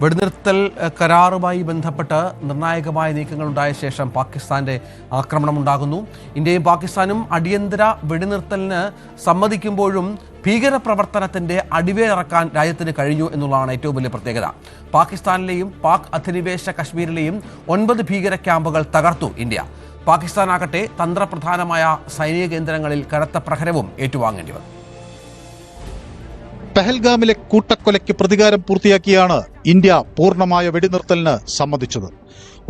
വെടിനിർത്തൽ കരാറുമായി ബന്ധപ്പെട്ട് നിർണായകമായ നീക്കങ്ങളുണ്ടായ ശേഷം പാകിസ്ഥാന്റെ ആക്രമണമുണ്ടാകുന്നു. ഇന്ത്യയും പാകിസ്ഥാനും അടിയന്തര വെടിനിർത്തലിന് സമ്മതിക്കുമ്പോഴും ഭീകരപ്രവർത്തനത്തിന്റെ അടിവേറിറക്കാൻ രാജ്യത്തിന് കഴിഞ്ഞു എന്നുള്ളതാണ് ഏറ്റവും വലിയ പ്രത്യേകത. പാകിസ്ഥാനിലെയും പാക് അധിനിവേശ കശ്മീരിലെയും 9 ഭീകര ക്യാമ്പുകൾ തകർത്തു ഇന്ത്യ. പാകിസ്ഥാനാകട്ടെ തന്ത്രപ്രധാനമായ സൈനിക കേന്ദ്രങ്ങളിൽ കനത്ത പ്രഹരവും ഏറ്റുവാങ്ങേണ്ടി വന്നു. പെഹൽഗാമിലെ കൂട്ടക്കൊലയ്ക്ക് പ്രതികാരം പൂർത്തിയാക്കിയാണ് ഇന്ത്യ പൂർണ്ണമായ വെടിനിർത്തലിന് സമ്മതിച്ചത്.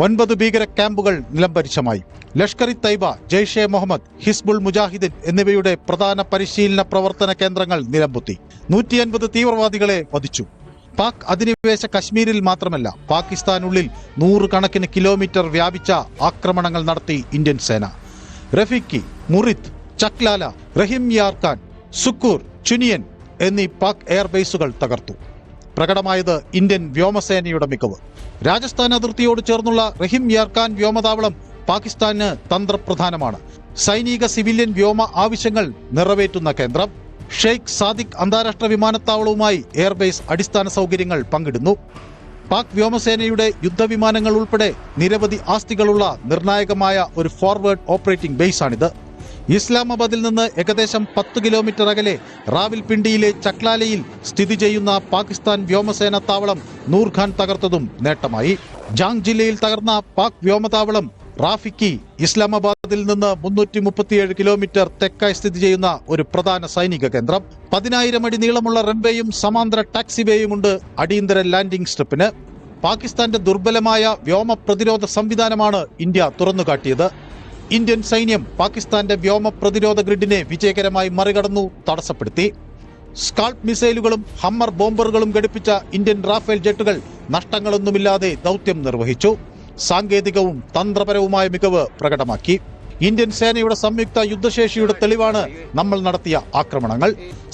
9 ഭീകര ക്യാമ്പുകൾ നിലംപരിശമായി. ലഷ്കർ ഇ തൈബ, ജെയ്ഷെ മുഹമ്മദ്, ഹിസ്ബുൾ മുജാഹിദ്ദീൻ എന്നിവയുടെ പ്രധാന പരിശീലന പ്രവർത്തന കേന്ദ്രങ്ങൾ നിലംപൊത്തി. 150 തീവ്രവാദികളെ വധിച്ചു. പാക് അധിനിവേശ കശ്മീരിൽ മാത്രമല്ല, പാകിസ്ഥാനുള്ളിൽ 100 കണക്കിന് കിലോമീറ്റർ വ്യാപിച്ച ആക്രമണങ്ങൾ നടത്തി ഇന്ത്യൻ സേന. റഫീഖി, മുറിത്ത്, ചക്ലാല, റഹിം യാർഖാൻ, സുക്കൂർ, ചുനിയൻ എന്നീ പാക് എയർബേസുകൾ തകർത്തു. പ്രകടമായത് ഇന്ത്യൻ വ്യോമസേനയുടെ മികവ്. രാജസ്ഥാൻ അതിർത്തിയോട് ചേർന്നുള്ള റഹിം യാർഖാൻ വ്യോമതാവളം പാകിസ്ഥാന് തന്ത്രപ്രധാനമാണ്. സൈനിക സിവിലിയൻ വ്യോമ ആവശ്യങ്ങൾ നിറവേറ്റുന്ന കേന്ദ്രം. ഷെയ്ഖ് സാദിഖ് അന്താരാഷ്ട്ര വിമാനത്താവളവുമായി എയർബേസ് അടിസ്ഥാന സൗകര്യങ്ങൾ പങ്കിടുന്നു. പാക് വ്യോമസേനയുടെ യുദ്ധവിമാനങ്ങൾ ഉൾപ്പെടെ നിരവധി ആസ്തികളുള്ള നിർണായകമായ ഒരു ഫോർവേഡ് ഓപ്പറേറ്റിംഗ് ബേസാണിത്. ഇസ്ലാമാബാദിൽ നിന്ന് ഏകദേശം 10 കിലോമീറ്റർ അകലെ റാവൽപിണ്ടിയിലെ ചക്ലാലയിൽ സ്ഥിതി ചെയ്യുന്ന പാകിസ്ഥാൻ വ്യോമസേന താവളം നൂർഖാൻ തകർത്തതും നേട്ടമായി. ജാങ് ജില്ലയിൽ തകർന്ന പാക് വ്യോമതാവളം റാഫിക്കി ഇസ്ലാമാബാദിൽ നിന്ന് 337 കിലോമീറ്റർ തെക്കായി സ്ഥിതി ചെയ്യുന്ന ഒരു പ്രധാന സൈനിക കേന്ദ്രം. 10,000 അടി നീളമുള്ള റൺവേയും സമാന്തര ടാക്സിവേയുമുണ്ട് അടിയന്തര ലാൻഡിംഗ് സ്ട്രിപ്പിന്. പാകിസ്ഥാന്റെ ദുർബലമായ വ്യോമ പ്രതിരോധ സംവിധാനമാണ് ഇന്ത്യ തുറന്നുകാട്ടിയത്. ഇന്ത്യൻ സൈന്യം പാകിസ്ഥാന്റെ വ്യോമ പ്രതിരോധ ഗ്രിഡിനെ വിജയകരമായി മറികടന്നു, തടസ്സപ്പെടുത്തി. സ്കാൾപ് മിസൈലുകളും ഹമ്മർ ബോംബറുകളും ഘടിപ്പിച്ച ഇന്ത്യൻ റാഫേൽ ജെറ്റുകൾ നഷ്ടങ്ങളൊന്നുമില്ലാതെ ദൗത്യം നിർവഹിച്ചു. സാങ്കേതികവും തന്ത്രപരവുമായ മികവ് പ്രകടമാക്കി. ഇന്ത്യൻ സേനയുടെ സംയുക്ത യുദ്ധശേഷിയുടെ തെളിവാണ് നമ്മൾ നടത്തിയ ആക്രമണങ്ങൾ.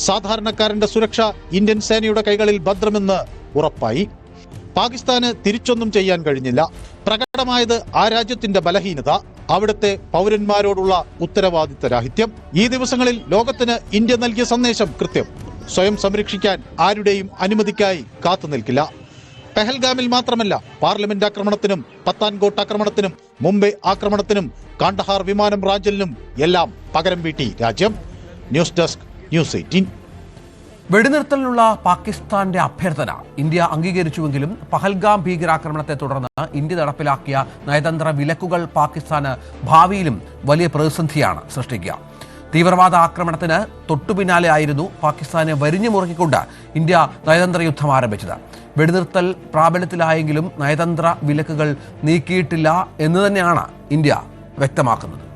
സാധാരണക്കാരന്റെ സുരക്ഷ ഇന്ത്യൻ സേനയുടെ കൈകളിൽ ഭദ്രമെന്ന് ഉറപ്പായി. പാകിസ്ഥാന് തിരിച്ചൊന്നും ചെയ്യാൻ കഴിഞ്ഞില്ല. പ്രകടമായത് ആ രാജ്യത്തിന്റെ ബലഹീനത, അവിടുത്തെ പൗരന്മാരോടുള്ള ഉത്തരവാദിത്ത രാഹിത്യം. ഈ ദിവസങ്ങളിൽ ലോകത്തിന് ഇന്ത്യ നൽകിയ സന്ദേശം കൃത്യം: സ്വയം സംരക്ഷിക്കാൻ ആരുടെയും അനുമതിക്കായി കാത്തുനിൽക്കില്ല. പെഹൽഗാമിൽ മാത്രമല്ല, പാർലമെന്റ് ആക്രമണത്തിനും പത്താൻകോട്ട് ആക്രമണത്തിനും മുംബൈ ആക്രമണത്തിനും കാണ്ഡഹാർ വിമാനം റാഞ്ചലിനും എല്ലാം പകരം വീട്ടി രാജ്യം. News desk, news 18. വെടിനിർത്തലിനുള്ള പാകിസ്ഥാന്റെ അഭ്യർത്ഥന ഇന്ത്യ അംഗീകരിച്ചുവെങ്കിലും പഹൽഗാം ഭീകരാക്രമണത്തെ തുടർന്ന് ഇന്ത്യ നടപ്പിലാക്കിയ നയതന്ത്ര വിലക്കുകൾ പാകിസ്ഥാന് ഭാവിയിലും വലിയ പ്രതിസന്ധിയാണ് സൃഷ്ടിക്കുക. തീവ്രവാദ ആക്രമണത്തിന് തൊട്ടുപിന്നാലെ ആയിരുന്നു പാകിസ്ഥാനെ വരിഞ്ഞു മുറുക്കിക്കൊണ്ട് ഇന്ത്യ നയതന്ത്ര യുദ്ധം ആരംഭിച്ചത്. വെടിനിർത്തൽ പ്രാബല്യത്തിലായെങ്കിലും നയതന്ത്ര വിലക്കുകൾ നീക്കിയിട്ടില്ല എന്ന് തന്നെയാണ് ഇന്ത്യ വ്യക്തമാക്കുന്നത്.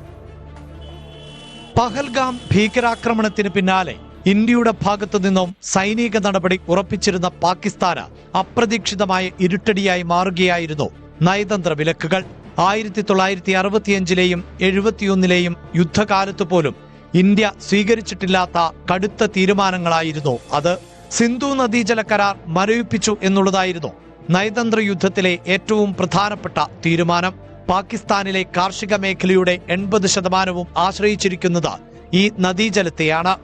പഹൽഗാം ഭീകരാക്രമണത്തിന് പിന്നാലെ ഇന്ത്യയുടെ ഭാഗത്തു നിന്നും സൈനിക നടപടി ഉറപ്പിച്ചിരുന്ന പാകിസ്ഥാന് അപ്രതീക്ഷിതമായ ഇരുട്ടടിയായി മാറുകയായിരുന്നു നയതന്ത്ര വിലക്കുകൾ. 1965-ലെയും 71-ലെയും യുദ്ധകാലത്ത് പോലും ഇന്ത്യ സ്വീകരിച്ചിട്ടില്ലാത്ത കടുത്ത തീരുമാനങ്ങളായിരുന്നു അത്. സിന്ധു നദീജല കരാർ മരവിപ്പിച്ചു എന്നുള്ളതായിരുന്നു നയതന്ത്ര യുദ്ധത്തിലെ ഏറ്റവും പ്രധാനപ്പെട്ട തീരുമാനം. പാകിസ്ഥാനിലെ കാർഷിക മേഖലയുടെ 80% ആശ്രയിച്ചിരിക്കുന്നത് ഈ നദീജലത്തെയാണ്.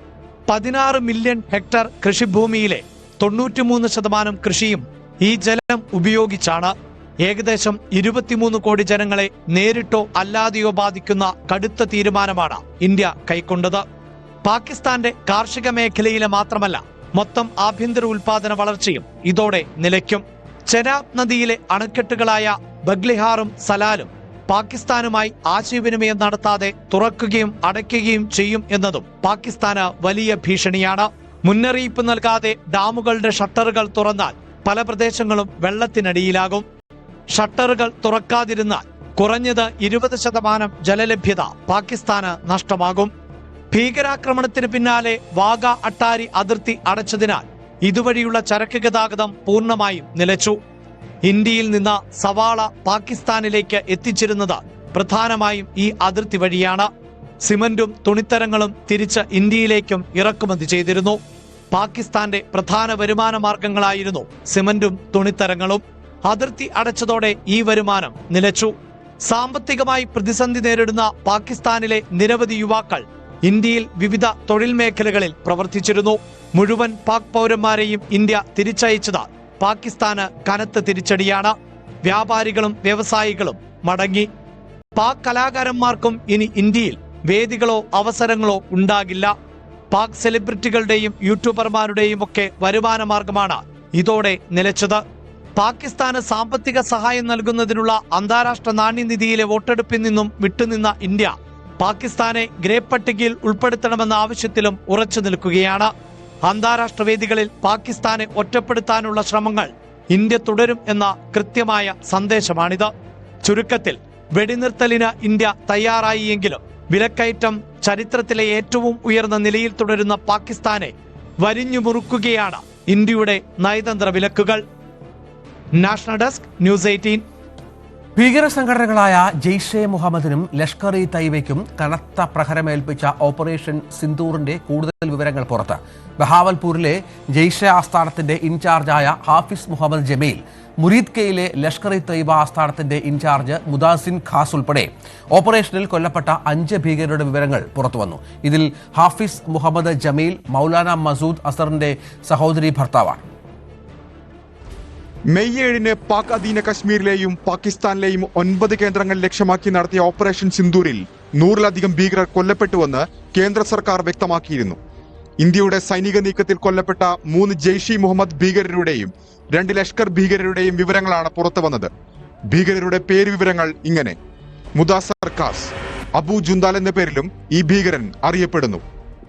16 മില്യൺ ഹെക്ടർ കൃഷിഭൂമിയിലെ 93% കൃഷിയും ഈ ജലം ഉപയോഗിച്ചാണ്. ഏകദേശം 23 കോടി ജനങ്ങളെ നേരിട്ടോ അല്ലാതെയോ ബാധിക്കുന്ന കടുത്ത തീരുമാനമാണ് ഇന്ത്യ കൈക്കൊണ്ടത്. പാകിസ്ഥാന്റെ കാർഷിക മേഖലയിലെ മാത്രമല്ല, മൊത്തം ആഭ്യന്തര ഉൽപാദന വളർച്ചയും ഇതോടെ നിലയ്ക്കും. ചെനാബ് നദിയിലെ അണക്കെട്ടുകളായ ബഗ്ലിഹാറും സലാലും പാകിസ്ഥാനുമായി ആശയവിനിമയം നടത്താതെ തുറക്കുകയും അടയ്ക്കുകയും ചെയ്യും എന്നതും പാകിസ്ഥാന് വലിയ ഭീഷണിയാണ്. മുന്നറിയിപ്പ് നൽകാതെ ഡാമുകളുടെ ഷട്ടറുകൾ തുറന്നാൽ പല പ്രദേശങ്ങളും വെള്ളത്തിനടിയിലാകും. ഷട്ടറുകൾ തുറക്കാതിരുന്നാൽ കുറഞ്ഞത് 20% ജലലഭ്യത പാകിസ്ഥാന് നഷ്ടമാകും. ഭീകരാക്രമണത്തിന് പിന്നാലെ വാഗ അട്ടാരി അതിർത്തി അടച്ചതിനാൽ ഇതുവഴിയുള്ള ചരക്ക് ഗതാഗതം പൂർണ്ണമായും നിലച്ചു. ഇന്ത്യയിൽ നിന്ന് സവാള പാകിസ്ഥാനിലേക്ക് എത്തിച്ചിരുന്നത് പ്രധാനമായും ഈ അതിർത്തി വഴിയാണ്. സിമന്റും തുണിത്തരങ്ങളും തിരിച്ച് ഇന്ത്യയിലേക്കും ഇറക്കുമതി ചെയ്തിരുന്നു. പാകിസ്ഥാന്റെ പ്രധാന വരുമാന മാർഗങ്ങളായിരുന്നു സിമന്റും തുണിത്തരങ്ങളും. അതിർത്തി അടച്ചതോടെ ഈ വരുമാനം നിലച്ചു. സാമ്പത്തികമായി പ്രതിസന്ധി നേരിടുന്ന പാകിസ്ഥാനിലെ നിരവധി യുവാക്കൾ ഇന്ത്യയിൽ വിവിധ തൊഴിൽ മേഖലകളിൽ പ്രവർത്തിച്ചിരുന്നു. മുഴുവൻ പാക് പൗരന്മാരെയും ഇന്ത്യ തിരിച്ചയച്ചത് പാകിസ്ഥാന് കനത്ത തിരിച്ചടിയാണ്. വ്യാപാരികളും വ്യവസായികളും മടങ്ങി. പാക് കലാകാരന്മാർക്കും ഇനി ഇന്ത്യയിൽ വേദികളോ അവസരങ്ങളോ ഉണ്ടാകില്ല. പാക് സെലിബ്രിറ്റികളുടെയും യൂട്യൂബർമാരുടെയും ഒക്കെ വരുമാന മാർഗമാണ് ഇതോടെ നിലച്ചത്. പാകിസ്ഥാന് സാമ്പത്തിക സഹായം നൽകുന്നതിനുള്ള അന്താരാഷ്ട്ര നാണ്യനിധിയിലെ വോട്ടെടുപ്പിൽ നിന്നും വിട്ടുനിന്ന ഇന്ത്യ പാകിസ്ഥാനെ ഗ്രേ പട്ടികയിൽ ഉൾപ്പെടുത്തണമെന്ന ആവശ്യത്തിലും ഉറച്ചു നിൽക്കുകയാണ്. അന്താരാഷ്ട്ര വേദികളിൽ പാകിസ്ഥാനെ ഒറ്റപ്പെടുത്താനുള്ള ശ്രമങ്ങൾ ഇന്ത്യ തുടരും എന്ന കൃത്യമായ സന്ദേശമാണിത്. ചുരുക്കത്തിൽ വെടിനിർത്തലിന് ഇന്ത്യ തയ്യാറായി എങ്കിലും വിലക്കയറ്റം ചരിത്രത്തിലെ ഏറ്റവും ഉയർന്ന നിലയിൽ തുടരുന്ന പാകിസ്ഥാനെ വരിഞ്ഞു മുറുക്കുകയാണ് ഇന്ത്യയുടെ നയതന്ത്ര വിലക്കുകൾ. National desk, news 18. ഭീകര സംഘടനകളായ ജെയ്ഷെ മുഹമ്മദിനും ലഷ്കർ ഇ തൈബയ്ക്കും കനത്ത പ്രഹരമേൽപ്പിച്ച ഓപ്പറേഷൻ സിന്ദൂറിന്റെ കൂടുതൽ വിവരങ്ങൾ പുറത്ത്. ബഹാവൽപൂരിലെ ജെയ്ഷെ ആസ്ഥാനത്തിന്റെ ഇൻചാർജായ ഹാഫിസ് മുഹമ്മദ് ജമീൽ, മുരീദ് കെയിലെ ലഷ്കർ ഇ തൈബ ആസ്ഥാനത്തിന്റെ ഇൻചാർജ് മുദാസിൻ ഖാസ് ഉൾപ്പെടെ ഓപ്പറേഷനിൽ കൊല്ലപ്പെട്ട 5 ഭീകരരുടെ വിവരങ്ങൾ പുറത്തുവന്നു. ഇതിൽ ഹാഫിസ് മുഹമ്മദ് ജമീൽ മൗലാന മസൂദ് അസറിന്റെ സഹോദരി ഭർത്താവാണ്. മെയ് 7-ന് പാക് അധീന കശ്മീരിലെയും പാകിസ്ഥാനിലെയും 9 കേന്ദ്രങ്ങൾ ലക്ഷ്യമാക്കി നടത്തിയ ഓപ്പറേഷൻ സിന്ദൂരിൽ 100-ലധികം ഭീകരർ കൊല്ലപ്പെട്ടുവെന്ന് കേന്ദ്ര സർക്കാർ വ്യക്തമാക്കിയിരുന്നു. ഇന്ത്യയുടെ സൈനിക നീക്കത്തിൽ കൊല്ലപ്പെട്ട 3 ജെയ്ഷെ മുഹമ്മദ് ഭീകരരുടെയും 2 ലഷ്കർ ഭീകരരുടെയും വിവരങ്ങളാണ് പുറത്തുവന്നത്. ഭീകരരുടെ പേര് വിവരങ്ങൾ ഇങ്ങനെ: മുദാസർ ഖാസ്, അബു ജുന്ദാൽ എന്ന പേരിലും ഈ ഭീകരൻ അറിയപ്പെടുന്നു.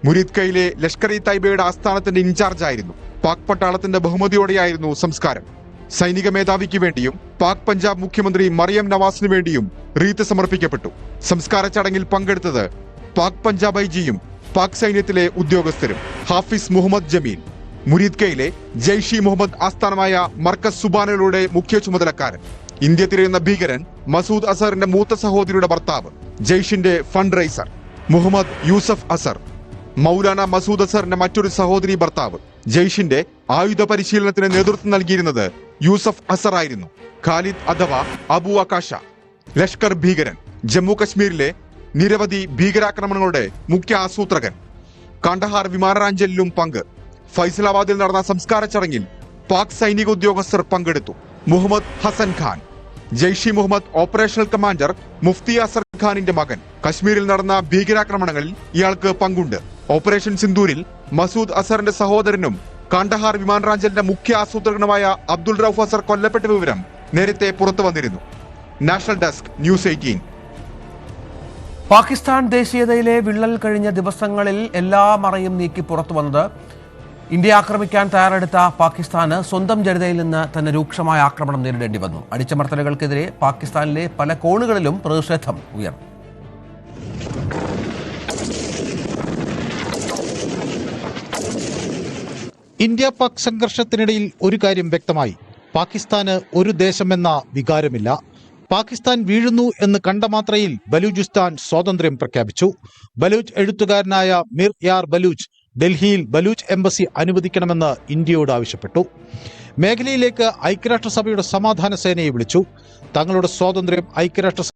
മുരീദ് കെയിലെ ലഷ്കർ ഇ തൈബയുടെ ആസ്ഥാനത്തിന്റെ ഇൻചാർജായിരുന്നു. പാക് പട്ടാളത്തിന്റെ ബഹുമതിയോടെയായിരുന്നു സംസ്കാരം. സൈനിക മേധാവിക്ക് വേണ്ടിയും പാക് പഞ്ചാബ് മുഖ്യമന്ത്രി മറിയം നവാസിന് വേണ്ടിയും റീത്ത് സമർപ്പിക്കപ്പെട്ടു. സംസ്കാര ചടങ്ങിൽ പങ്കെടുത്തത് പാക് പഞ്ചാബ് ഐജിയും പാക് സൈന്യത്തിലെ ഉദ്യോഗസ്ഥരും. ഹാഫിസ് മുഹമ്മദ് ജമീൽ, മുരീദ് കെയിലെ ജെയ്ഷെ മുഹമ്മദ് ആസ്ഥാനമായ മർക്കസ് സുബാനയുടെ മുഖ്യ ചുമതലക്കാരൻ. ഇന്ത്യ തിരയുന്ന ഭീകരൻ മസൂദ് അസറിന്റെ മൂത്ത സഹോദരിയുടെ ഭർത്താവ്, ജെയ്ഷിന്റെ ഫണ്ട് റൈസർ. മുഹമ്മദ് യൂസഫ് അസർ, മൗലാന മസൂദ് അസറിന്റെ മറ്റൊരു സഹോദരി ഭർത്താവ്. ജെയ്ഷിന്റെ ആയുധ പരിശീലനത്തിന് നേതൃത്വം നൽകിയിരുന്നത് യൂസഫ് അസർ ആയിരുന്നു. ഖാലിദ് അഥവാ അബു ആകാശ, ലഷ്കർ ഭീകരൻ. ജമ്മു കശ്മീരിലെ നിരവധി ഭീകരാക്രമണങ്ങളുടെ മുഖ്യ ആസൂത്രകൻ. കാണ്ഡഹാർ വിമാനാഞ്ചലിലും പങ്ക്. ഫൈസലാബാദിൽ നടന്ന സംസ്കാര ചടങ്ങിൽ പാക് സൈനിക ഉദ്യോഗസ്ഥർ പങ്കെടുത്തു. മുഹമ്മദ് ഹസൻ ഖാൻ, ജെയ്ഷെ മുഹമ്മദ് ഓപ്പറേഷണൽ കമാൻഡർ മുഫ്തി അസർ ഖാനിന്റെ മകൻ. കശ്മീരിൽ നടന്ന ഭീകരാക്രമണങ്ങളിൽ ഇയാൾക്ക് പങ്കുണ്ട്. ഓപ്പറേഷൻ സിന്ദൂരിൽ മസൂദ് അസറിന്റെ സഹോദരനും കാണ്ഡഹാർ വിമാനാഞ്ചലിന്റെ മുഖ്യ ആസൂത്രകനുമായ അബ്ദുൾ റൌഫ് അസർ കൊല്ലപ്പെട്ട വിവരം നേരത്തെ പുറത്തു വന്നിരുന്നു. National desk, news 18. പാകിസ്ഥാൻ ദേശീയതയിലെ വിള്ളൽ കഴിഞ്ഞ ദിവസങ്ങളിൽ എല്ലാ മറയും നീക്കി പുറത്തു വന്നത് ഇന്ത്യ ആക്രമിക്കാൻ തയ്യാറെടുത്ത പാകിസ്ഥാന് സ്വന്തം ജനതയിൽ നിന്ന് തന്നെ രൂക്ഷമായ ആക്രമണം നേരിടേണ്ടി വന്നു. അടിച്ചമർത്തലുകൾക്കെതിരെ പാകിസ്ഥാനിലെ പല കോണുകളിലും പ്രതിഷേധം ഉയർന്നു. ഇന്ത്യ പാക് സംഘർഷത്തിനിടയിൽ ഒരു കാര്യം വ്യക്തമായി: പാകിസ്ഥാന് ഒരു ദേശമെന്ന വികാരമില്ല. പാകിസ്ഥാൻ വീഴുന്നു എന്ന് കണ്ട മാത്രയിൽ ബലൂചിസ്ഥാൻ സ്വാതന്ത്ര്യം പ്രഖ്യാപിച്ചു. ബലൂച്ച് എഴുത്തുകാരനായ മിർ യാർ ബലൂച്ച് ഡൽഹിയിൽ ബലൂച്ച് എംബസി അനുവദിക്കണമെന്ന് ഇന്ത്യയോട് ആവശ്യപ്പെട്ടു. മേഖലയിലേക്ക് ഐക്യരാഷ്ട്രസഭയുടെ സമാധാന സേനയെ വിളിച്ചു. തങ്ങളുടെ സ്വാതന്ത്ര്യം ഐക്യരാഷ്ട്ര